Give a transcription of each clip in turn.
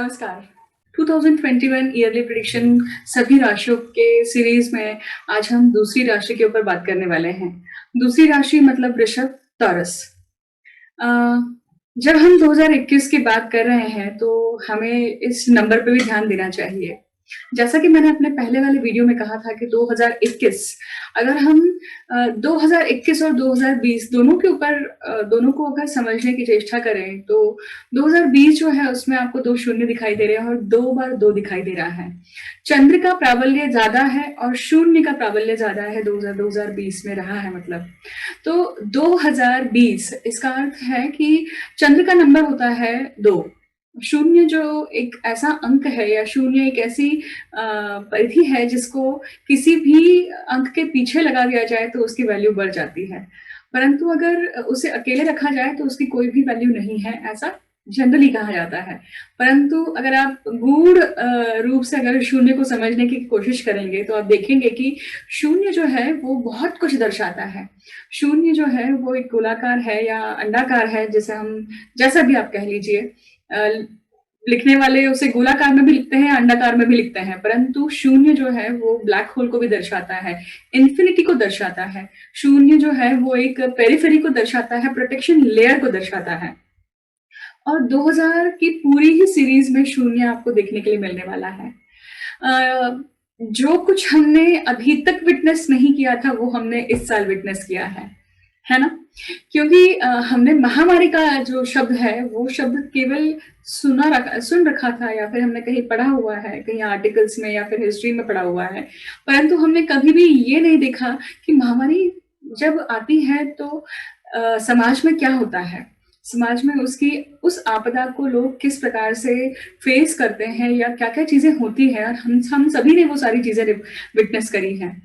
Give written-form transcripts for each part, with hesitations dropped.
नमस्कार। 2021 yearly prediction सभी राशियों के सीरीज में आज हम दूसरी राशि के ऊपर बात करने वाले हैं। दूसरी राशि मतलब वृषभ, टॉरस। अ, जब हम 2021 की बात कर रहे हैं तो हमें इस नंबर पे भी ध्यान देना चाहिए। जैसा कि मैंने अपने पहले वाले वीडियो में कहा था कि 2021 अगर हम 2021 और 2020 दोनों के ऊपर दोनों को अगर समझने की चेष्टा करें तो 2020 जो है उसमें आपको 2 शून्य दिखाई दे रहे हैं और 2 बार 2 दिखाई दे रहा है। चंद्र का प्राबल्य ज़्यादा है और शून्य का प्राबल्य ज़्यादा है 2020 में रहा है मतलब। तो 2020 इसका अर्थ है कि चंद्र का नंबर होता है 2। शून्य जो एक ऐसा अंक है या शून्य एक ऐसी परिधि है जिसको किसी भी अंक के पीछे लगा दिया जाए तो उसकी वैल्यू बढ़ जाती है, परंतु अगर उसे अकेले रखा जाए तो उसकी कोई भी वैल्यू नहीं है, ऐसा जनरली कहा जाता है। परंतु अगर आप गूढ़ रूप से अगर शून्य को समझने की कोशिश करेंगे तो आप देखेंगे कि शून्य जो है वो बहुत कुछ दर्शाता है। शून्य जो है वो एक गोलाकार है या अंडाकार है, जिसे हम जैसा भी आप कह लीजिए। लिखने वाले उसे गोलाकार में भी लिखते हैं, अंडाकार में भी लिखते हैं, परंतु शून्य जो है वो ब्लैक होल को भी दर्शाता है, इन्फिनिटी को दर्शाता है। शून्य जो है वो एक पेरिफेरी को दर्शाता है, प्रोटेक्शन लेयर को दर्शाता है। और 2000 की पूरी ही सीरीज में शून्य आपको देखने के लिए मिलने वाला है। जो कुछ हमने अभी तक विटनेस नहीं किया था वो हमने इस साल विटनेस किया है ना? क्योंकि हमने महामारी का जो शब्द है वो शब्द केवल सुन रखा था या फिर हमने कहीं पढ़ा हुआ है, कहीं आर्टिकल्स में या फिर हिस्ट्री में पढ़ा हुआ है, परंतु हमने कभी भी ये नहीं देखा कि महामारी जब आती है तो समाज में क्या होता है, समाज में उसकी उस आपदा को लोग किस प्रकार से फेस करते हैं या क्या क्या चीजें होती हैं। और हम सभी ने वो सारी चीजें विटनेस करी हैं।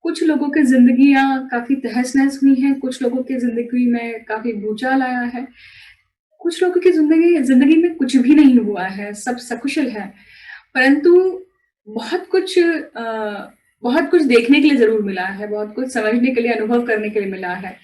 कुछ लोगों की जिंदगियां काफी तहस नहस हुई हैं, कुछ लोगों की जिंदगी में काफी भूचाल आया है, कुछ लोगों की जिंदगी में कुछ भी नहीं हुआ है, सब सकुशल है, परंतु बहुत कुछ बहुत कुछ देखने के लिए जरूर मिला है, बहुत कुछ समझने के लिए, अनुभव करने के लिए मिला है।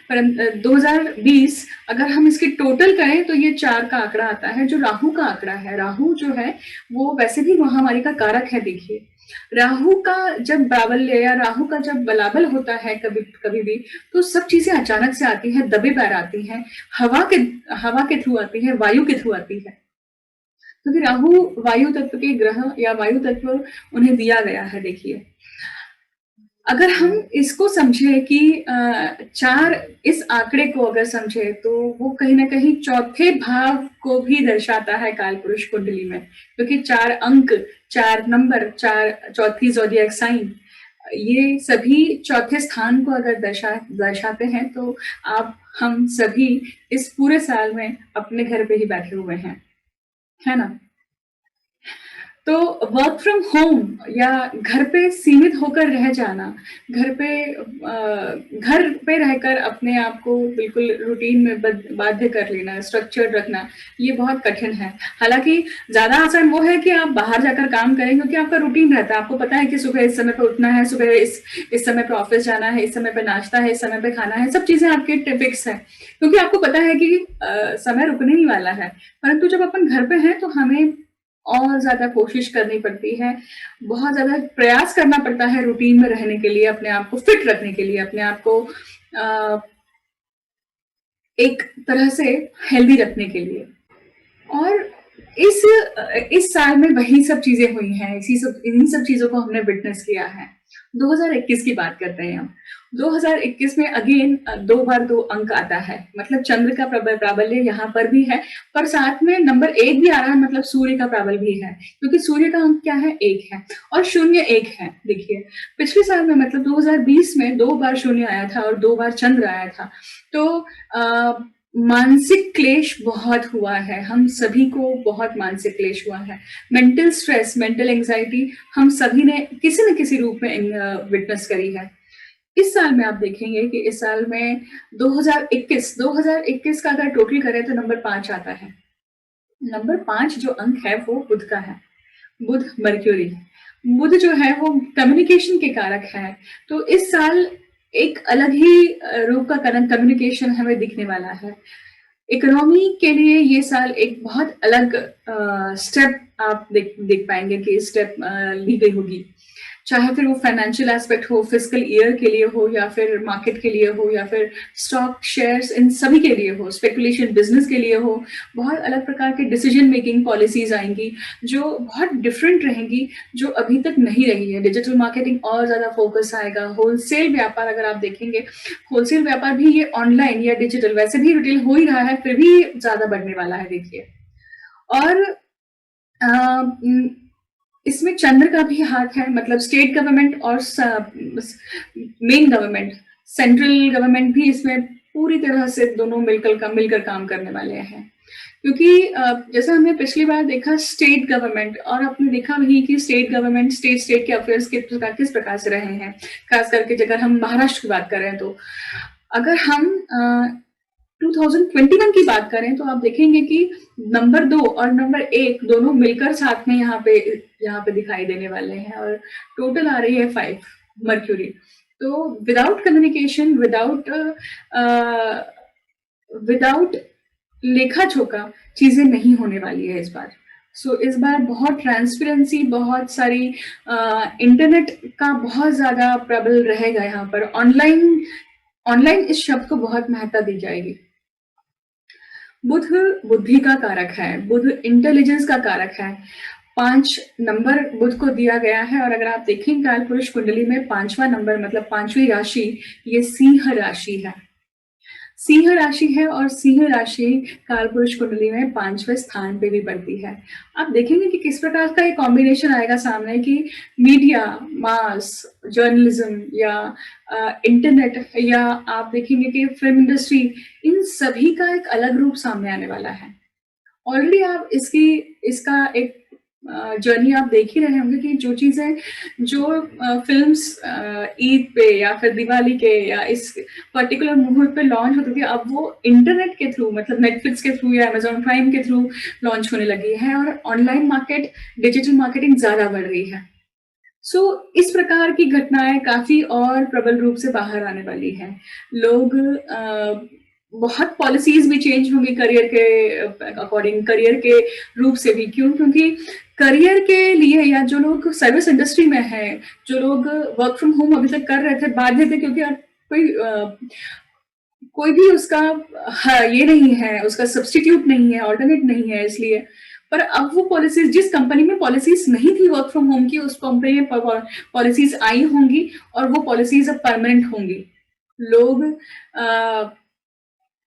परंतु 2020 अगर हम इसकी टोटल करें तो ये 4 का आंकड़ा आता है, जो राहु का आंकड़ा है। राहु जो है वो वैसे भी महामारी का कारक है। देखिए, राहु का जब प्राबल्य या राहु का जब बलाबल होता है कभी कभी भी, तो सब चीजें अचानक से आती हैं, दबे पैर आती हैं, हवा के थ्रू आती है, वायु के थ्रू आती है, क्योंकि राहु वायु तत्व के ग्रह या वायु तत्व उन्हें दिया गया है। देखिए, अगर हम इसको समझे कि 4 इस आंकड़े को अगर समझे तो वो कहीं ना कहीं चौथे भाव को भी दर्शाता है काल पुरुष कुंडली में, क्योंकि 4 अंक, 4 नंबर, 4 चौथी ज़ोडिएक साइन, ये सभी चौथे स्थान को अगर दर्शाते हैं तो आप हम सभी इस पूरे साल में अपने घर पे ही बैठे हुए हैं, है ना? तो वर्क फ्रॉम होम या घर पे सीमित होकर रह जाना, घर पे रहकर अपने आप को बिल्कुल रूटीन में बाध्य कर लेना, स्ट्रक्चर्ड रखना, ये बहुत कठिन है। हालांकि ज्यादा आसान वो है कि आप बाहर जाकर काम करें, क्योंकि आपका रूटीन रहता है, आपको पता है कि सुबह इस समय पे उठना है, सुबह इस समय पे ऑफिस जाना है, इस समय पे नाश्ता है, इस समय पे खाना है, सब चीजें आपके फिक्स है, क्योंकि आपको पता है कि समय रुकने ही वाला है। परंतु जब अपन घर पे हैं तो हमें और ज्यादा कोशिश करनी पड़ती है, बहुत ज्यादा प्रयास करना पड़ता है रूटीन में रहने के लिए, अपने आप को फिट रखने के लिए, अपने आप को एक तरह से हेल्दी रखने के लिए। और इस साल में वही सब चीजें हुई हैं, इन्हीं सब चीजों को हमने विटनेस किया है। 2021 की बात करते हैं हम। 2021 में अगेन 2 बार 2 अंक आता है, मतलब चंद्र का प्राबल्य यहाँ पर भी है, पर साथ में नंबर 1 भी आ रहा है, मतलब सूर्य का प्राबल्य भी है, क्योंकि सूर्य का अंक क्या है, 1 है और शून्य 1 है। देखिए, पिछले साल में मतलब 2020 में 2 बार शून्य आया था और 2 बार चंद्र आया था, तो मानसिक क्लेश बहुत हुआ है, हम सभी को बहुत मानसिक क्लेश हुआ है, मेंटल स्ट्रेस, मेंटल एंजाइटी हम सभी ने किसी न किसी रूप में विटनेस करी है। इस साल में आप देखेंगे कि इस साल में 2021 का अगर टोटल करें तो नंबर 5 आता है। नंबर 5 जो अंक है वो बुध का है, बुध मर्क्यूरी। बुध जो है वो कम्युनिकेशन के कारक है, तो इस साल एक अलग ही रूप का कम्युनिकेशन हमें दिखने वाला है। इकोनॉमी के लिए ये साल एक बहुत अलग स्टेप आप देख पाएंगे कि स्टेप ली गई होगी, चाहे फिर वो फाइनेंशियल एस्पेक्ट हो, फिजिकल ईयर के लिए हो, या फिर मार्केट के लिए हो, या फिर स्टॉक शेयर्स, इन सभी के लिए हो, स्पेकुलेशन बिजनेस के लिए हो। बहुत अलग प्रकार के डिसीजन मेकिंग पॉलिसीज आएंगी जो बहुत डिफरेंट रहेंगी, जो अभी तक नहीं रही है। डिजिटल मार्केटिंग और ज्यादा फोकस आएगा। होलसेल व्यापार अगर आप देखेंगे, होलसेल व्यापार भी ये ऑनलाइन या डिजिटल, वैसे भी रिटेल हो ही रहा है, फिर भी ज्यादा बढ़ने वाला है, देखिए। और इसमें चंद्र का भी हाथ है, मतलब स्टेट गवर्नमेंट और मेन गवर्नमेंट, सेंट्रल गवर्नमेंट भी इसमें पूरी तरह से दोनों मिलकर काम करने वाले हैं। क्योंकि जैसा हमने पिछली बार देखा स्टेट गवर्नमेंट, और आपने देखा भी कि स्टेट गवर्नमेंट स्टेट के अफेयर्स किस प्रकार से रहे हैं, खास करके अगर हम महाराष्ट्र की बात करें तो। अगर हम 2021 की बात करें तो आप देखेंगे कि नंबर 2 और नंबर 1 दोनों मिलकर साथ में यहाँ पे दिखाई देने वाले हैं, और टोटल आ रही है 5 मर्क्यूरी। तो विदाउट कम्युनिकेशन, विदाउट लेखा जोखा चीजें नहीं होने वाली है इस बार। इस बार बहुत ट्रांसपेरेंसी, बहुत सारी इंटरनेट का बहुत ज्यादा प्रबल रहेगा यहाँ पर। ऑनलाइन इस शब्द को बहुत महत्ता दी जाएगी। बुध बुद्धि का कारक है, बुध इंटेलिजेंस का कारक है। 5 नंबर बुध को दिया गया है, और अगर आप देखें काल पुरुष कुंडली में 5वां नंबर, मतलब 5वीं राशि, ये सिंह राशि है। सिंह राशि है, और सिंह राशि कालपुरुष कुंडली में 5वें स्थान पे भी पड़ती है। आप देखेंगे कि किस प्रकार का एक कॉम्बिनेशन आएगा सामने, कि मीडिया, मास, जर्नलिज्म, या इंटरनेट, या आप देखेंगे कि फिल्म इंडस्ट्री, इन सभी का एक अलग रूप सामने आने वाला है। ऑलरेडी आप इसका एक जर्नी आप देख ही रहे होंगे कि जो चीजें, जो फिल्म्स ईद पे या फिर दिवाली के या इस पर्टिकुलर मुहूर्त पे लॉन्च होती थी, अब वो इंटरनेट के थ्रू, मतलब नेटफ्लिक्स के थ्रू या अमेजॉन प्राइम के थ्रू लॉन्च होने लगी है, और ऑनलाइन मार्केट, डिजिटल मार्केटिंग ज्यादा बढ़ रही है। इस प्रकार की घटनाएं काफी और प्रबल रूप से बाहर आने वाली है। लोग बहुत पॉलिसीज भी चेंज होंगी करियर के अकॉर्डिंग, करियर के रूप से भी। क्यों? क्योंकि करियर के लिए, या जो लोग सर्विस इंडस्ट्री में हैं, जो लोग वर्क फ्रॉम होम अभी तक कर रहे थे, बाध्य थे, क्योंकि अब कोई भी उसका ये नहीं है, उसका सब्स्टिट्यूट नहीं है, ऑल्टरनेट नहीं है, इसलिए। पर अब वो पॉलिसीज, जिस कंपनी में पॉलिसीज नहीं थी वर्क फ्रॉम होम की, उस कंपनी में पॉलिसीज आई होंगी, और वो पॉलिसीज अब परमानेंट होंगी।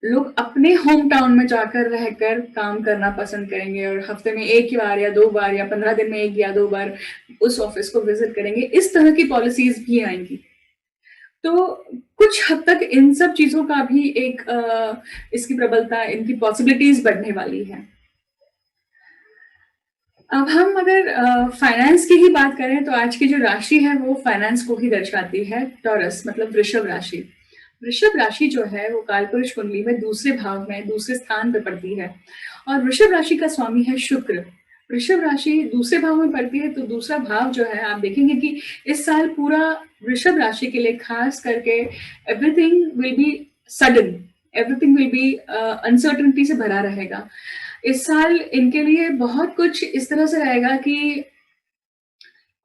लोग अपने होम टाउन में जाकर रहकर काम करना पसंद करेंगे, और हफ्ते में 1 बार या 2 बार या 15 दिन में 1 या 2 बार उस ऑफिस को विजिट करेंगे। इस तरह की पॉलिसीज भी आएंगी। तो कुछ हद तक इन सब चीजों का भी एक इसकी प्रबलता, इनकी पॉसिबिलिटीज बढ़ने वाली है। अब हम अगर फाइनेंस की ही बात करें तो आज की जो राशि है वो फाइनेंस को ही दर्शाती है, टॉरस, मतलब वृषभ राशि। वृषभ राशि जो है वो कालपुरुष कुंडली में दूसरे भाव में, दूसरे स्थान पर पड़ती है, और वृषभ राशि का स्वामी है शुक्र। वृषभ राशि दूसरे भाव में पड़ती है, तो दूसरा भाव जो है, आप देखेंगे कि इस साल पूरा वृषभ राशि के लिए खास करके everything will be sudden, everything will be uncertainty से भरा रहेगा। इस साल इनके लिए बहुत कुछ इस तरह से रहेगा कि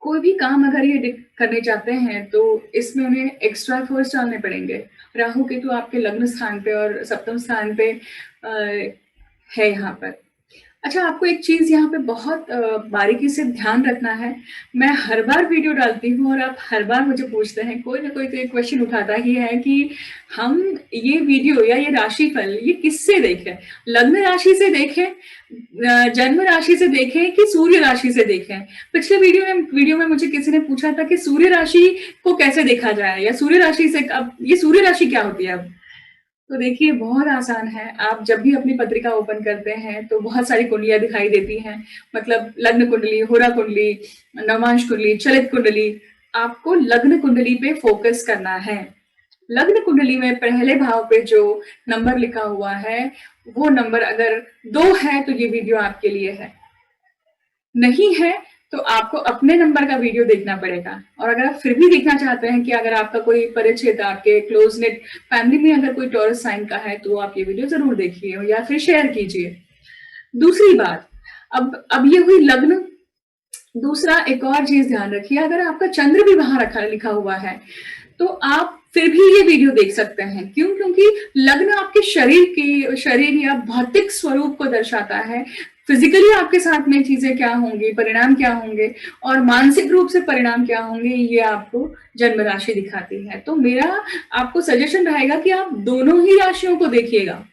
कोई भी काम अगर ये करने चाहते हैं तो इसमें उन्हें एक्स्ट्रा एफर्ट्स डालने पड़ेंगे। राहु केतु आपके लग्न स्थान पे और सप्तम स्थान पे है यहाँ पर। अच्छा, आपको एक चीज यहाँ पे बहुत बारीकी से ध्यान रखना है। मैं हर बार वीडियो डालती हूँ और आप हर बार मुझे पूछते हैं, कोई ना कोई तो एक क्वेश्चन उठाता ही है कि हम ये वीडियो या ये राशिफल ये किससे देखें, लग्न राशि से देखें, जन्म राशि से देखें, कि सूर्य राशि से देखें। पिछले वीडियो में मुझे किसी ने पूछा था कि सूर्य राशि को कैसे देखा जाए, या सूर्य राशि से, अब ये सूर्य राशि क्या होती है। अब तो देखिए बहुत आसान है। आप जब भी अपनी पत्रिका ओपन करते हैं तो बहुत सारी कुंडलियां दिखाई देती हैं, मतलब लग्न कुंडली, होरा कुंडली, नवांश कुंडली, चलित कुंडली। आपको लग्न कुंडली पे फोकस करना है। लग्न कुंडली में पहले भाव पे जो नंबर लिखा हुआ है वो नंबर अगर 2 है तो ये वीडियो आपके लिए है, नहीं है तो आपको अपने नंबर का वीडियो देखना पड़ेगा। और अगर आप फिर भी देखना चाहते हैं कि अगर आपका कोई परिचित, आपके क्लोज नेट फैमिली में अगर कोई टॉरस साइन का है, तो आप ये वीडियो जरूर देखिए या फिर शेयर कीजिए। दूसरी बात, अब ये हुई लग्न। दूसरा एक और चीज ध्यान रखिए, अगर आपका चंद्र भी वहां रखा लिखा हुआ है तो आप फिर भी ये वीडियो देख सकते हैं। क्यों? क्योंकि लग्न आपके शरीर या भौतिक स्वरूप को दर्शाता है। फिजिकली आपके साथ में चीजें क्या होंगी, परिणाम क्या होंगे, और मानसिक रूप से परिणाम क्या होंगे, ये आपको जन्म राशि दिखाती है। तो मेरा आपको सजेशन रहेगा कि आप दोनों ही राशियों को देखिएगा।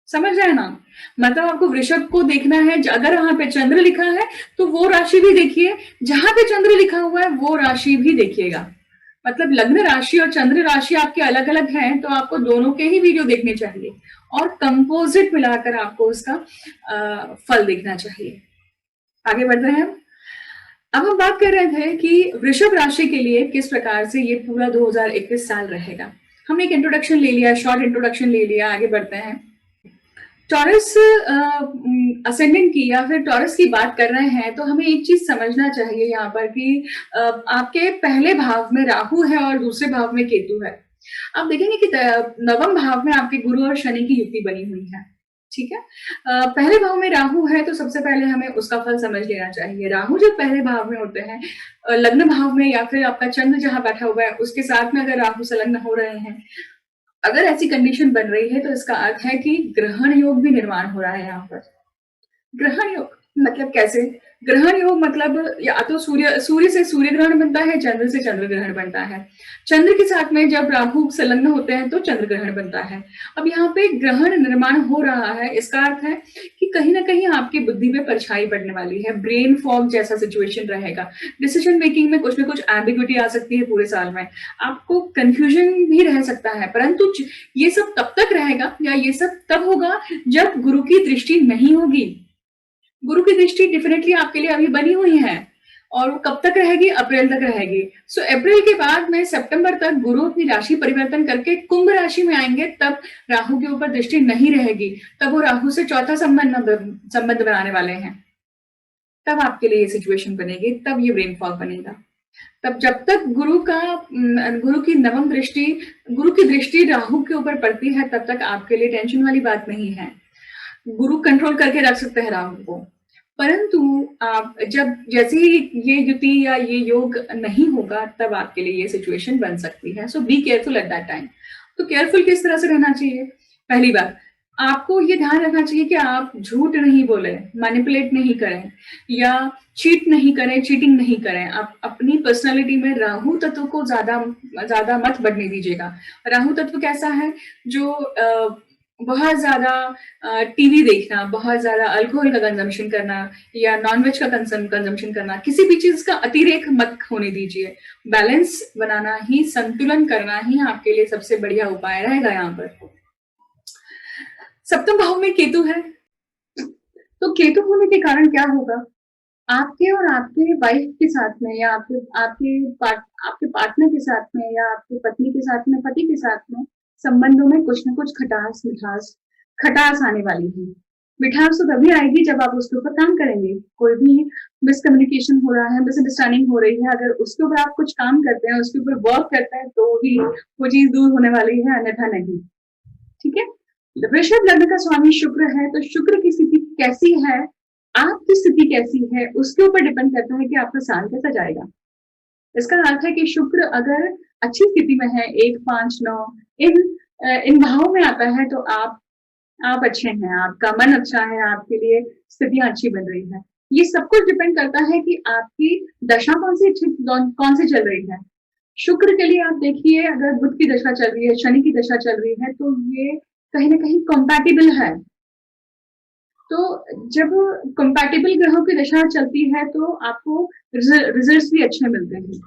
समझ रहे हैं ना? मतलब आपको वृषभ को देखना है, अगर वहां पे चंद्र लिखा है तो वो राशि भी देखिए, जहां पे चंद्र लिखा हुआ है वो राशि भी देखिएगा। मतलब लग्न राशि और चंद्र राशि आपके अलग अलग हैं, तो आपको दोनों के ही वीडियो देखने चाहिए और कंपोजिट मिलाकर आपको उसका फल देखना चाहिए। आगे बढ़ते हैं। अब हम बात कर रहे थे कि वृषभ राशि के लिए किस प्रकार से ये पूरा 2021 साल रहेगा। हमने एक इंट्रोडक्शन ले लिया, शॉर्ट इंट्रोडक्शन ले लिया। आगे बढ़ते हैं। टॉरस असेंडेंट की या फिर टॉरस की बात कर रहे हैं, तो हमें एक चीज समझना चाहिए यहाँ पर कि आपके पहले भाव में राहु है और दूसरे भाव में केतु है। आप देखेंगे कि नवम भाव में आपके गुरु और शनि की युति बनी हुई है। ठीक है। पहले भाव में राहु है तो सबसे पहले हमें उसका फल समझ लेना चाहिए। राहु जब पहले भाव में होते हैं, लग्न भाव में या फिर आपका चंद्र जहां बैठा हुआ है उसके साथ में अगर राहु संलग्न हो रहे हैं, अगर ऐसी कंडीशन बन रही है तो इसका अर्थ है कि ग्रहण योग भी निर्माण हो रहा है यहाँ पर। ग्रहण योग मतलब कैसे? ग्रहण योग मतलब या तो सूर्य से सूर्य ग्रहण बनता है, चंद्र से चंद्र ग्रहण बनता है। चंद्र के साथ में जब राहु संलग्न होते हैं तो चंद्र ग्रहण बनता है। अब यहाँ पे ग्रहण निर्माण हो रहा है, इसका अर्थ है कि कहीं ना कहीं आपकी बुद्धि पे परछाई पड़ने वाली है, ब्रेन फॉग जैसा सिचुएशन रहेगा। डिसीजन मेकिंग में कुछ ना कुछ एम्बिग्युइटी आ सकती है पूरे साल में, आपको कंफ्यूजन भी रह सकता है। परंतु ये सब तब तक रहेगा या ये सब तब होगा जब गुरु की दृष्टि नहीं होगी। गुरु की दृष्टि डेफिनेटली आपके लिए अभी बनी हुई है और वो कब तक रहेगी? अप्रैल तक रहेगी। सो अप्रैल के बाद में सितंबर तक गुरु अपनी राशि परिवर्तन करके कुंभ राशि में आएंगे, तब राहु के ऊपर दृष्टि नहीं रहेगी। तब वो राहु से चौथा संबंध बनाने वाले हैं, तब आपके लिए ये सिचुएशन बनेगी, तब ये ब्रेन फॉग बनेगा। तब जब तक गुरु की नवम दृष्टि, गुरु की दृष्टि राहु के ऊपर पड़ती है, तब तक आपके लिए टेंशन वाली बात नहीं है। गुरु कंट्रोल करके रख सकते हैं राहु को। परंतु आप जब जैसे ही ये युति या ये योग नहीं होगा, तब आपके लिए ये सिचुएशन बन सकती है। So be careful at that time. तो केयरफुल किस तरह से रहना चाहिए? पहली बात, आपको ये ध्यान रखना चाहिए कि आप झूठ नहीं बोले, मैनिपुलेट नहीं करें या चीट नहीं करें, चीटिंग नहीं करें। आप अपनी पर्सनालिटी में राहु तत्व को ज्यादा मत बढ़ने दीजिएगा। राहु तत्व कैसा है? जो बहुत ज्यादा टीवी देखना, बहुत ज्यादा अल्कोहल का कंजम्पशन करना या नॉनवेज का कंजम्पशन करना, किसी भी चीज का अतिरेक मत होने दीजिए। बैलेंस बनाना ही, संतुलन करना ही आपके लिए सबसे बढ़िया उपाय रहेगा। यहाँ पर सप्तम भाव में केतु है, तो केतु होने के कारण क्या होगा? आपके और आपके वाइफ के साथ में या आपके पार्टनर के साथ में या आपके पत्नी के साथ में, पति के साथ में संबंधों में कुछ न कुछ खटास आने वाली है। मिठास तो तभी आएगी जब आप उसके ऊपर काम करेंगे। कोई भी मिसकम्युनिकेशन हो रहा है, मिसअंडरस्टैंडिंग हो रही है, अगर उसके ऊपर आप कुछ काम करते हैं, उसके ऊपर वर्क करते हैं, तो ही वो चीज दूर होने वाली है, अन्यथा नहीं। ठीक है। वृषभ लग्न का स्वामी शुक्र है, तो शुक्र की स्थिति कैसी है, आपकी स्थिति कैसी है, उसके ऊपर डिपेंड करता है कि आपका साल कैसा जाएगा। इसका अर्थ है कि शुक्र अगर अच्छी स्थिति में है, 1, 5, 9 इन भावों में आता है, तो आप अच्छे हैं, आपका मन अच्छा है, आपके लिए स्थितियां अच्छी बन रही है। ये सब कुछ डिपेंड करता है कि आपकी दशा कौन सी चल रही है। शुक्र के लिए आप देखिए, अगर बुध की दशा चल रही है, शनि की दशा चल रही है, तो ये कहीं ना कहीं कंपैटिबल है। तो जब कंपैटिबल ग्रहों की दशा चलती है तो आपको रिजल्ट्स भी अच्छे मिलते हैं।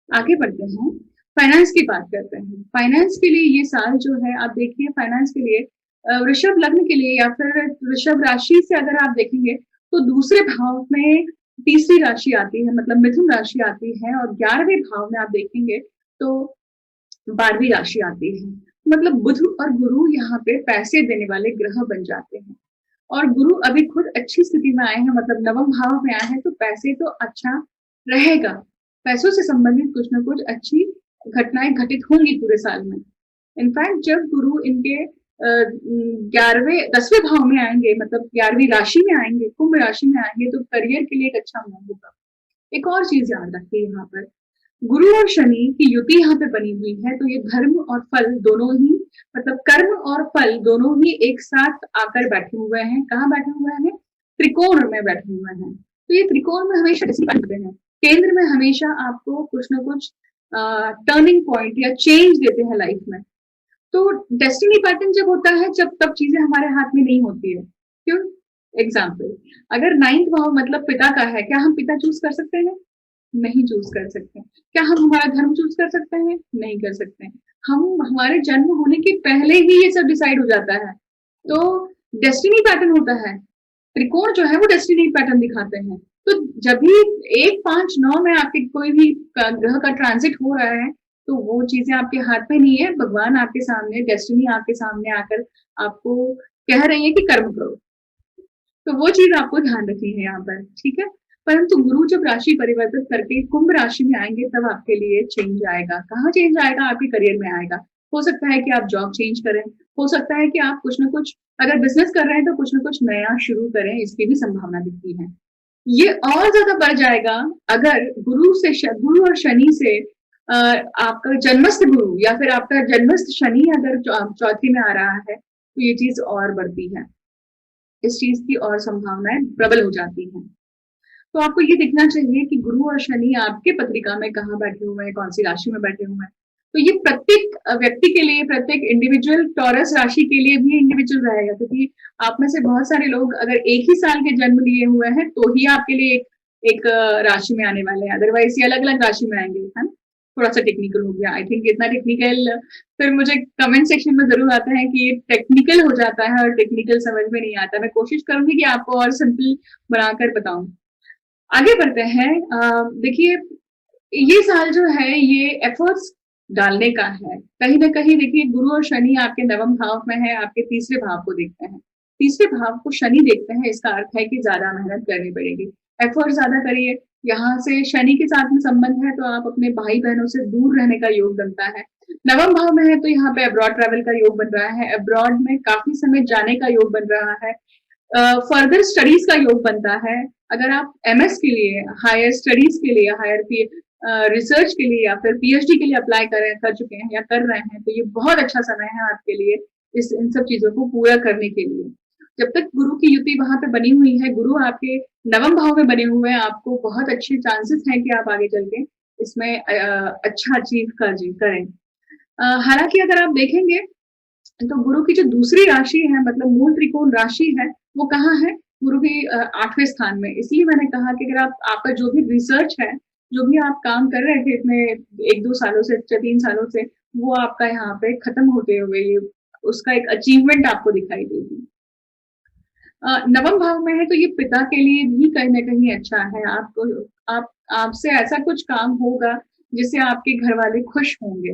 आगे बढ़ते हैं, फाइनेंस की बात करते हैं। फाइनेंस के लिए ये साल जो है, आप देखिए फाइनेंस के लिए वृषभ लग्न के लिए या फिर वृषभ राशि से अगर आप देखेंगे तो दूसरे भाव में तीसरी राशि आती है, मतलब मिथुन राशि आती है, और 11वें भाव में आप देखेंगे तो 12वीं राशि आती है। मतलब बुध और गुरु यहाँ पे पैसे देने वाले ग्रह बन जाते हैं। और गुरु अभी खुद अच्छी स्थिति में आए हैं, मतलब नवम भाव में आए हैं, तो पैसे तो अच्छा रहेगा। पैसों से संबंधित कुछ ना कुछ अच्छी घटनाएं घटित होंगी पूरे साल में। इनफैक्ट जब गुरु इनके 11वें 10वें भाव में आएंगे, मतलब 11वीं राशि में आएंगे, कुंभ राशि में आएंगे, तो करियर के लिए एक अच्छा मूव होगा। एक और चीज याद रखिए, यहाँ पर गुरु और शनि की युति यहाँ पे बनी हुई है, तो ये धर्म और फल दोनों ही, मतलब कर्म और फल दोनों ही एक साथ आकर बैठे हुए हैं। कहाँ बैठे हुए हैं? त्रिकोण में बैठे हुए हैं। तो ये त्रिकोण में हमेशा बनते हैं, केंद्र में हमेशा आपको कुछ ना कुछ टर्निंग पॉइंट या चेंज देते हैं लाइफ में। तो डेस्टिनी पैटर्न जब होता है, जब तब चीजें हमारे हाथ में नहीं होती है। क्यों? एग्जाम्पल, अगर 9th भाव मतलब पिता का है, क्या हम पिता चूज कर सकते हैं? नहीं चूज कर सकते। क्या हम हमारा धर्म चूज कर सकते हैं? नहीं कर सकते। हम हमारे जन्म होने के पहले ही ये सब डिसाइड हो जाता है। तो डेस्टिनी पैटर्न होता है, त्रिकोण जो है वो डेस्टिनी पैटर्न दिखाते हैं। तो जब भी 1-5-9 में आपके कोई भी ग्रह का ट्रांजिट हो रहा है, तो वो चीजें आपके हाथ में नहीं है। भगवान आपके सामने, डेस्टिनी आपके सामने आकर आपको कह रही है कि कर्म करो। तो वो चीज आपको ध्यान रखनी है यहाँ पर, ठीक है। परंतु गुरु जब राशि परिवर्तित करके कुंभ राशि में आएंगे, तब आपके लिए चेंज आएगा। कहाँ चेंज आएगा? आपके करियर में आएगा। हो सकता है कि आप जॉब चेंज करें, हो सकता है कि आप कुछ ना कुछ, अगर बिजनेस कर रहे हैं तो कुछ ना कुछ नया शुरू करें, इसकी भी संभावना दिखती है। ये और ज्यादा बढ़ जाएगा अगर गुरु और शनि से आपका जन्मस्थ गुरु या फिर आपका जन्मस्थ शनि अगर चौथी में आ रहा है, तो ये चीज और बढ़ती है, इस चीज की और संभावनाएं प्रबल हो जाती हैं। तो आपको ये देखना चाहिए कि गुरु और शनि आपके पत्रिका में कहाँ बैठे हुए हैं, कौन सी राशि में बैठे हुए हैं। तो ये प्रत्येक व्यक्ति के लिए, प्रत्येक इंडिविजुअल टॉरस राशि के लिए भी इंडिविजुअल रहेगा, क्योंकि आप में से बहुत सारे लोग अगर एक ही साल के जन्म लिए हुए हैं, तो ही आपके लिए एक राशि में आने वाले हैं, अदरवाइज ये अलग अलग राशि में आएंगे, है ना। थोड़ा सा टेक्निकल हो गया, आई थिंक इतना टेक्निकल फिर मुझे कमेंट सेक्शन में जरूर आता है कि ये टेक्निकल हो जाता है और टेक्निकल समझ में नहीं आता। मैं कोशिश करूंगी कि आपको और सिंपल बनाकर बताऊं। आगे बढ़ते हैं। देखिए, ये साल जो है ये एफर्ट्स डालने का है। कहीं ना कहीं देखिए, गुरु और शनि आपके नवम भाव में है, आपके तीसरे भाव को देखते हैं। तीसरे भाव को शनि देखते हैं, इसका अर्थ है कि ज्यादा मेहनत करनी पड़ेगी, एफर्ट ज्यादा करिए। यहाँ से शनि के साथ में संबंध है, तो आप अपने भाई बहनों से दूर रहने का योग बनता है। नवम भाव में है तो यहाँ पे अब्रॉड ट्रेवल का योग बन रहा है, अब्रॉड में काफी समय जाने का योग बन रहा है, फर्दर स्टडीज का योग बनता है। अगर आप एमएस के लिए, हायर स्टडीज के लिए, रिसर्च के लिए या फिर पीएचडी के लिए अप्लाई कर चुके हैं या कर रहे हैं, तो ये बहुत अच्छा समय है आपके लिए इन सब चीजों को पूरा करने के लिए। जब तक गुरु की युति वहां पे बनी हुई है, गुरु आपके नवम भाव में बने हुए हैं, आपको बहुत अच्छे चांसेस हैं कि आप आगे चल के इसमें अच्छा अचीव करें। हालांकि अगर आप देखेंगे तो गुरु की जो दूसरी राशि है, मतलब मूल त्रिकोण राशि है, वो कहाँ है? गुरु की 8वें स्थान में। इसलिए मैंने कहा कि अगर आपका जो भी रिसर्च है, जो भी आप काम कर रहे थे इतने 1-2 सालों से, 3 सालों से, वो आपका यहाँ पे खत्म होते हुए ये उसका एक अचीवमेंट आपको दिखाई देगी। नवम भाव में है तो ये पिता के लिए भी कहीं ना कहीं अच्छा है। आपसे ऐसा कुछ काम होगा जिससे आपके घर वाले खुश होंगे।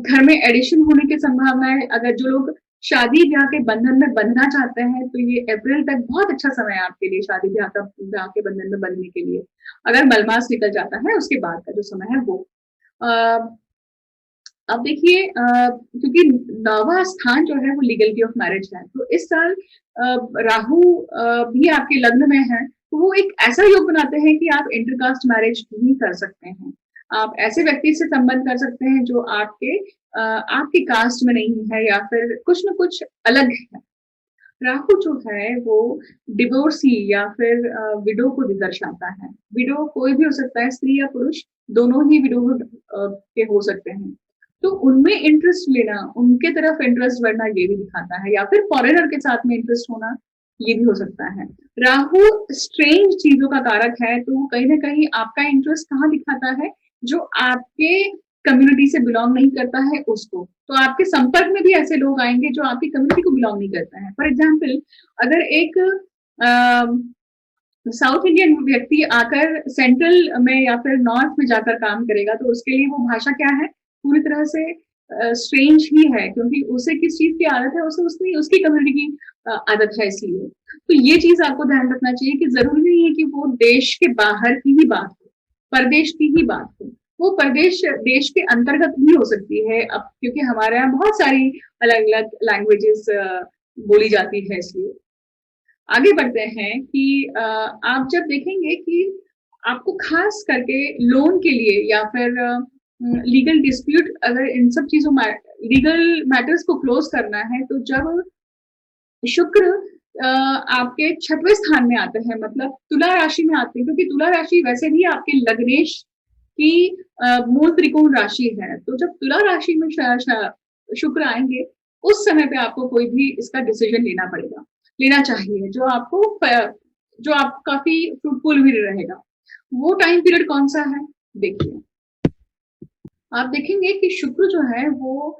घर में एडिशन होने की संभावना है। अगर जो लोग शादी ब्याह के बंधन में बंधना चाहते हैं, तो ये अप्रैल तक बहुत अच्छा समय है आपके लिए शादी ब्याह के बंधन में बंधने के लिए। अगर मलमास निकल जाता है, उसके बाद का जो समय है वो। अब देखिए, क्योंकि 9वां स्थान जो है वो लीगलिटी ऑफ मैरिज है, तो इस साल राहु भी आपके लग्न में है, तो वो एक ऐसा योग बनाते हैं कि आप इंटरकास्ट मैरिज भी कर सकते हैं। आप ऐसे व्यक्ति से संबंध कर सकते हैं जो आपके कास्ट में नहीं है या फिर कुछ न कुछ अलग है। राहु जो है वो डिवोर्सी या फिर विडो को दर्शाता है। विडो कोई भी हो सकता है, स्त्री या पुरुष, दोनों ही विडोहुड के हो सकते हैं। तो उनमें इंटरेस्ट लेना, उनके तरफ इंटरेस्ट बढ़ना, ये भी दिखाता है। या फिर फॉरेनर के साथ में इंटरेस्ट होना, ये भी हो सकता है। राहु स्ट्रेंज चीजों का कारक है, तो कहीं ना कहीं आपका इंटरेस्ट कहाँ दिखाता है? जो आपके कम्युनिटी से बिलोंग नहीं करता है उसको। तो आपके संपर्क में भी ऐसे लोग आएंगे जो आपकी कम्युनिटी को बिलोंग नहीं करता है। फॉर एग्जाम्पल, अगर एक साउथ इंडियन व्यक्ति आकर सेंट्रल में या फिर नॉर्थ में जाकर काम करेगा, तो उसके लिए वो भाषा क्या है? पूरी तरह से स्ट्रेंज ही है, क्योंकि उसे किस चीज़ की आदत है, उसे उसकी उसकी कम्युनिटी की आदत है इसलिए। तो ये चीज़ आपको ध्यान रखना चाहिए कि ज़रूरी नहीं है कि वो देश के बाहर की ही बात हो, परदेश की ही बात हो। वो परदेश देश के अंतर्गत भी हो सकती है, अब क्योंकि हमारे यहाँ बहुत सारी अलग-अलग लैंग्वेजेज़ बोली जाती है इसलिए। आगे बढ़ते हैं कि आप जब देखेंगे कि आपको खास करके लोन के लिए या फिर लीगल डिस्प्यूट, अगर इन सब चीज़ों में लीगल मैटर्स को क्लोज़ करना है, तो जब शुक्र आपके 6वें स्थान में आते हैं, मतलब तुला राशि में आते हैं, क्योंकि तुला राशि वैसे भी आपके लग्नेश की मूल त्रिकोण राशि है। तो जब तुला राशि में शुक्र आएँगे, उस समय पे आपको कोई भी इसका डिसीज़न लेना चाहिए, जो आप काफ़ी फ्रूटफुल भी रहेगा। वो टाइम पीरियड कौन-सा है? देखिए, आप देखेंगे कि शुक्र जो है वो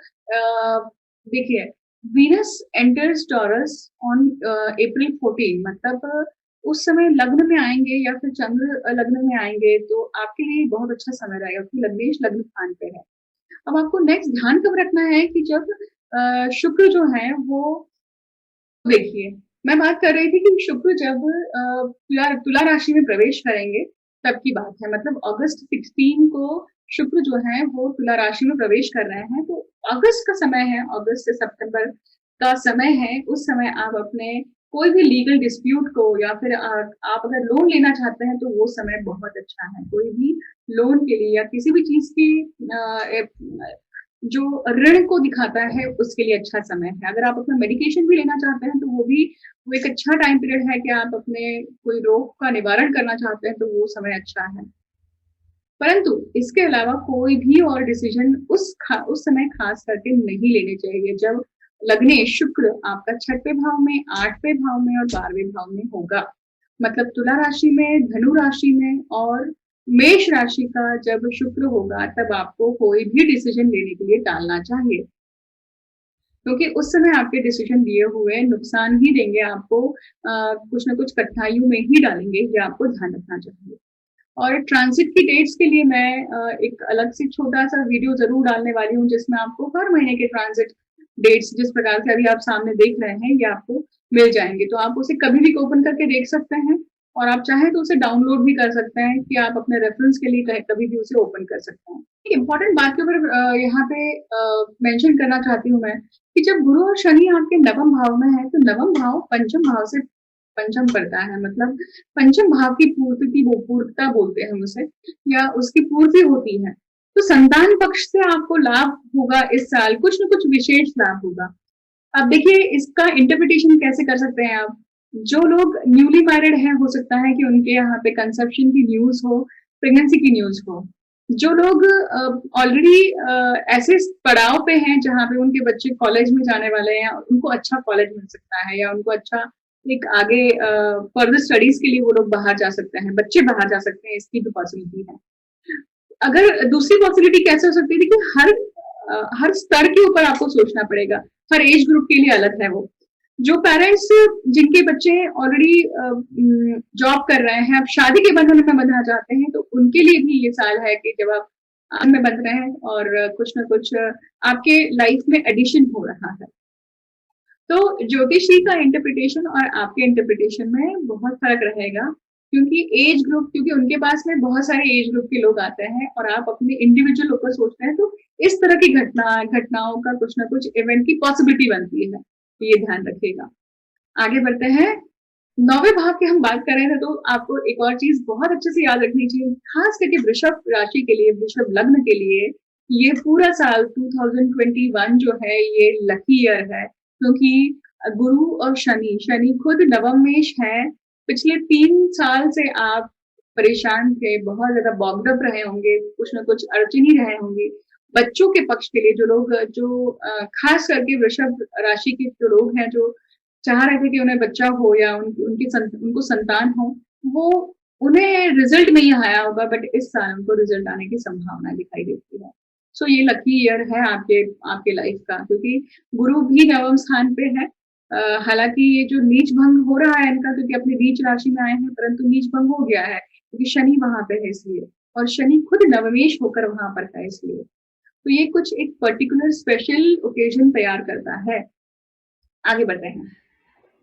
देखिए, Venus enters taurus on April 14, मतलब उस समय लग्न में आएँगे या फिर चंद्र लग्न में आएँगे, तो आपके लिए बहुत अच्छा समय रहेगा, क्योंकि लग्नेश लग्न स्थान पे है। अब आपको नेक्स्ट ध्यान कब रखना है कि जब शुक्र जो है वो, देखिए, मैं बात कर रही थी कि शुक्र जब तुला तुला राशि में प्रवेश करेंगे, तब की बात है। मतलब अगस्त 16 को शुक्र जो है वो तुला राशि में प्रवेश कर रहे हैं, तो अगस्त का समय है, अगस्त से सितंबर का समय है। उस समय आप अपने कोई भी लीगल डिस्प्यूट को या फिर आप अगर लोन लेना चाहते हैं, तो वो समय बहुत अच्छा है। कोई भी लोन के लिए या किसी भी चीज़ की जो ऋण को दिखाता है, उसके लिए अच्छा समय है। अगर आप अपना मेडिकेशन भी लेना चाहते हैं, तो वो एक अच्छा टाइम पीरियड है कि आप अपने कोई रोग का निवारण करना चाहते हैं, तो वो समय अच्छा है। परंतु इसके अलावा कोई भी और डिसीजन उस समय खास करके नहीं लेने चाहिए, जब लग्नेश शुक्र आपका 6वें भाव में, 8वें भाव में और 12वें भाव में होगा। मतलब तुला राशि में, धनु राशि में और मेष राशि का जब शुक्र होगा, तब आपको कोई भी डिसीजन लेने के लिए टालना चाहिए, क्योंकि उस समय आपके डिसीजन लिए हुए नुकसान ही देंगे आपको, कुछ ना कुछ कठिनाइयों में ही डालेंगे, ये आपको ध्यान रखना चाहिए। और ट्रांजिट की डेट्स के लिए मैं एक अलग से छोटा-सा वीडियो ज़रूर डालने वाली हूँ, जिसमें आपको हर महीने के ट्रांजिट डेट्स जिस प्रकार से अभी आप सामने देख रहे हैं, ये आपको मिल जाएँगे। तो आप उसे कभी भी ओपन करके देख सकते हैं, और आप चाहें तो उसे डाउनलोड भी कर सकते हैं कि आप अपने रेफ़रेंस के लिए कहीं कभी भी उसे ओपन कर सकते हैं। एक इम्पोर्टेंट बात के ऊपर यहाँ पे मेंशन करना चाहती हूँ मैं, कि जब गुरु और शनि आपके नवम भाव में है, तो नवम भाव पंचम भाव से पंचम पड़ता है, मतलब पंचम भाव की पूर्ति की वो पूर्तता बोलते हैं हम उसे, या उसकी पूर्ति होती है। तो संतान पक्ष से आपको लाभ होगा इस साल, कुछ न कुछ विशेष लाभ होगा। अब देखिए, इसका इंटरप्रिटेशन कैसे कर सकते हैं आप? जो लोग न्यूली मैरिड हैं, हो सकता है कि उनके यहाँ पे कंसेप्शन की न्यूज़ हो, प्रेगनेंसी की न्यूज़ हो। जो लोग ऑलरेडी ऐसे पड़ाव पे हैं जहाँ पे उनके बच्चे कॉलेज में जाने वाले हैं, उनको अच्छा कॉलेज मिल सकता है, या उनको अच्छा एक आगे फर्दर स्टडीज़ के लिए वो लोग बाहर जा सकते हैं, बच्चे बाहर जा सकते हैं, इसकी भी पॉसिबिलिटी है। अगर दूसरी पॉसिबिलिटी कैसे हो सकती है, देखिए, हर स्तर के ऊपर आपको सोचना पड़ेगा, हर एज ग्रुप के लिए अलग है वो। जो पेरेंट्स जिनके बच्चे ऑलरेडी जॉब कर रहे हैं, अब शादी के बंधन में बंधना चाहते हैं, तो उनके लिए भी ये साल है कि जब आप में बंध रहे हैं और कुछ ना कुछ आपके लाइफ में एडिशन हो रहा है। तो ज्योतिषी का इंटरप्रिटेशन और आपके इंटरप्रिटेशन में बहुत फर्क रहेगा, क्योंकि उनके पास में बहुत सारे एज ग्रुप के लोग आते हैं और आप अपने इंडिविजुअल ऊपर सोचते हैं, तो इस तरह की घटनाओं का कुछ ना कुछ इवेंट की पॉसिबिलिटी बनती है, ये ध्यान रखिएगा। आगे बढ़ते हैं, 9वें भाव की हम बात कर रहे थे, तो आपको एक और चीज बहुत अच्छे से याद रखनी चाहिए, खास करके वृषभ राशि के लिए, वृषभ लग्न के लिए ये पूरा साल 2021 जो है ये लकी ईयर है, क्योंकि गुरु और शनि खुद नवम मेष है। पिछले 3 साल से आप परेशान थे, बहुत ज्यादा बॉग्ड अप रहे होंगे, कुछ ना कुछ अड़चन ही रहे होंगे। बच्चों के पक्ष के लिए जो लोग खास करके वृषभ राशि के जो लोग हैं, जो चाह रहे थे कि उन्हें बच्चा हो या उनको संतान हो, वो उन्हें रिजल्ट नहीं आया होगा, बट इस साल उनको रिजल्ट आने की संभावना दिखाई देती है। सो ये लकी ईयर है आपके आपके लाइफ का, क्योंकि गुरु भी नवम स्थान पे है। हालांकि ये जो नीच भंग हो रहा है इनका, क्योंकि अपनी नीच राशि में आए हैं, परंतु नीच भंग हो गया है क्योंकि शनि वहां पे है इसलिए, और शनि खुद नवमेश होकर वहां पर है इसलिए। तो ये कुछ एक पर्टिकुलर स्पेशल ओकेजन तैयार करता है। आगे बढ़ते हैं।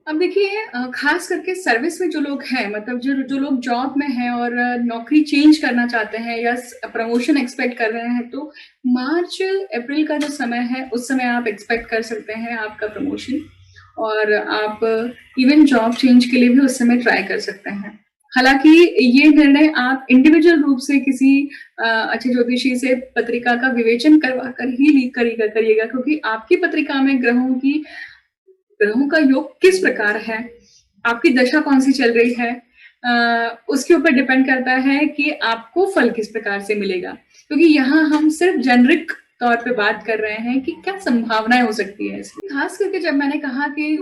अब देखिए ख़ास करके सर्विस में जो लोग हैं, मतलब जो जो लोग जॉब में हैं और नौकरी चेंज करना चाहते हैं या प्रमोशन एक्सपेक्ट कर रहे हैं, तो मार्च अप्रैल का जो समय है, उस समय आप एक्सपेक्ट कर सकते हैं आपका प्रमोशन, और आप इवन जॉब चेंज के लिए भी उस समय ट्राई कर सकते हैं। हालाँकि ये निर्णय आप इंडिविजुअल रूप से किसी अच्छे ज्योतिषी से पत्रिका का विवेचन करवा कर ही करिएगा, क्योंकि आपकी पत्रिका में ग्रहों का योग किस प्रकार है, आपकी दशा कौन-सी चल रही है, उसके ऊपर डिपेंड करता है कि आपको फल किस प्रकार से मिलेगा। क्योंकि यहाँ हम सिर्फ जेनेरिक तौर पे बात कर रहे हैं कि क्या संभावनाएँ हो सकती है इसकी। खास करके जब मैंने कहा कि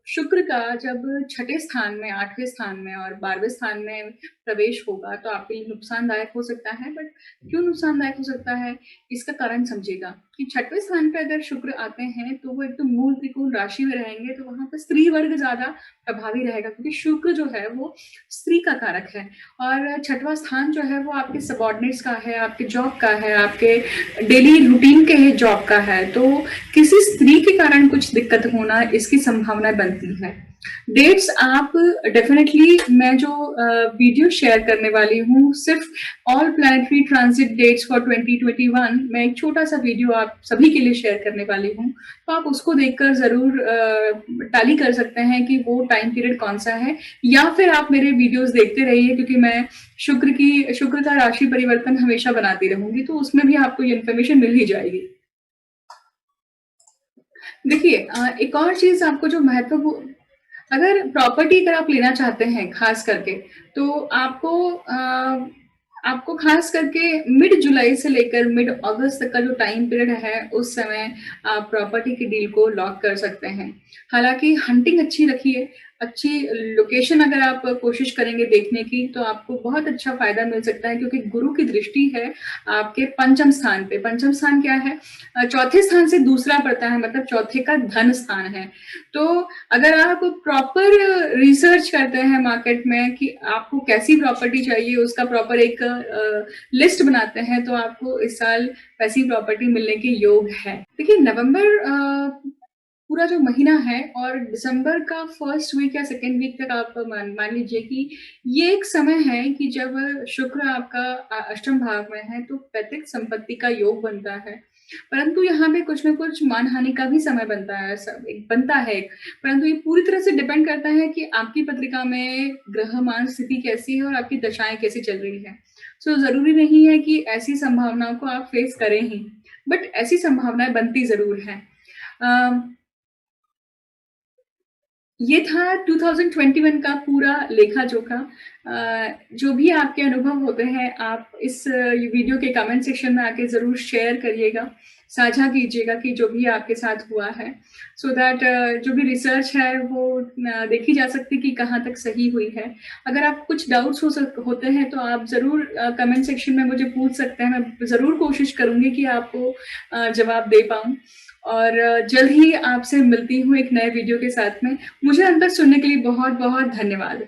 शुक्र का जब छठे स्थान में, 8वें स्थान में और 12वें स्थान में प्रवेश होगा, तो आपके लिए नुकसानदायक हो सकता है। बट क्यों नुकसानदायक हो सकता है, इसका कारण समझिएगा कि छठवें स्थान पे अगर शुक्र आते हैं, तो वो एक तो मूल त्रिकोण राशि में रहेंगे, तो वहाँ पे स्त्री वर्ग ज़्यादा प्रभावी रहेगा, क्योंकि शुक्र जो है वो स्त्री का कारक है, और छठवां स्थान जो है वो आपके सबॉर्डिनेट्स का है, आपके जॉब का है, आपके डेली रूटीन के जॉब का है। तो किसी स्त्री के कारण कुछ दिक्कत होना, इसकी संभावना बनती है। डेट्स आप डेफिनेटली, मैं जो वीडियो शेयर करने वाली हूँ, सिर्फ all planetary transit dates for 2021, मैं एक छोटा सा वीडियो आप सभी के लिए शेयर करने वाली हूँ, तो आप उसको देखकर जरूर टैली कर सकते हैं कि वो टाइम पीरियड कौन सा है, या फिर आप मेरे वीडियोस देखते रहिए, क्योंकि मैं शुक्र का राशि परिवर्तन हमेशा बनाती रहूंगी, तो उसमें भी आपको ये इन्फॉर्मेशन मिल ही जाएगी। देखिए एक और चीज आपको जो महत्वपूर्ण, अगर आप लेना चाहते हैं खास करके, तो आपको खास करके मिड जुलाई से लेकर मिड अगस्त तक का जो टाइम पीरियड है, उस समय आप प्रॉपर्टी की डील को लॉक कर सकते हैं। हालांकि हंटिंग अच्छी रखिए, अच्छी लोकेशन अगर आप कोशिश करेंगे देखने की, तो आपको बहुत अच्छा फायदा मिल सकता है, क्योंकि गुरु की दृष्टि है आपके पंचम स्थान पे। पंचम स्थान क्या है, चौथे स्थान से दूसरा पड़ता है, मतलब चौथे का धन स्थान है। तो अगर आप प्रॉपर रिसर्च करते हैं मार्केट में कि आपको कैसी प्रॉपर्टी चाहिए, उसका प्रॉपर एक लिस्ट बनाते हैं, तो आपको इस साल वैसी प्रॉपर्टी मिलने के योग है। देखिए नवंबर पूरा जो महीना है, और दिसंबर का फर्स्ट वीक या सेकेंड वीक तक आप मान लीजिए कि ये एक समय है कि जब शुक्र आपका अष्टम भाव में है, तो पैतृक संपत्ति का योग बनता है। परंतु यहाँ पे कुछ न कुछ मानहानि का भी समय बनता है, बनता है। परंतु ये पूरी तरह से डिपेंड करता है कि आपकी पत्रिका में ग्रह मान स्थिति कैसी है और आपकी दशाएं कैसी चल रही है। सो जरूरी नहीं है कि ऐसी संभावनाओं को आप फेस करें ही, बट ऐसी संभावनाएं बनती जरूर है। ये था 2021 का पूरा लेखा जोखा। जो भी आपके अनुभव होते हैं, आप इस वीडियो के कमेंट सेक्शन में आके ज़रूर शेयर करिएगा, साझा कीजिएगा कि जो भी आपके साथ हुआ है, सो दैट जो भी रिसर्च है वो देखी जा सकती कि कहाँ तक सही हुई है। अगर आप कुछ डाउट्स होते हैं, तो आप ज़रूर कमेंट सेक्शन में मुझे पूछ सकते हैं। मैं ज़रूर कोशिश करूँगी कि आपको जवाब दे पाऊँ, और जल्द ही आपसे मिलती हूँ एक नए वीडियो के साथ में। मुझे अंत तक सुनने के लिए बहुत बहुत धन्यवाद।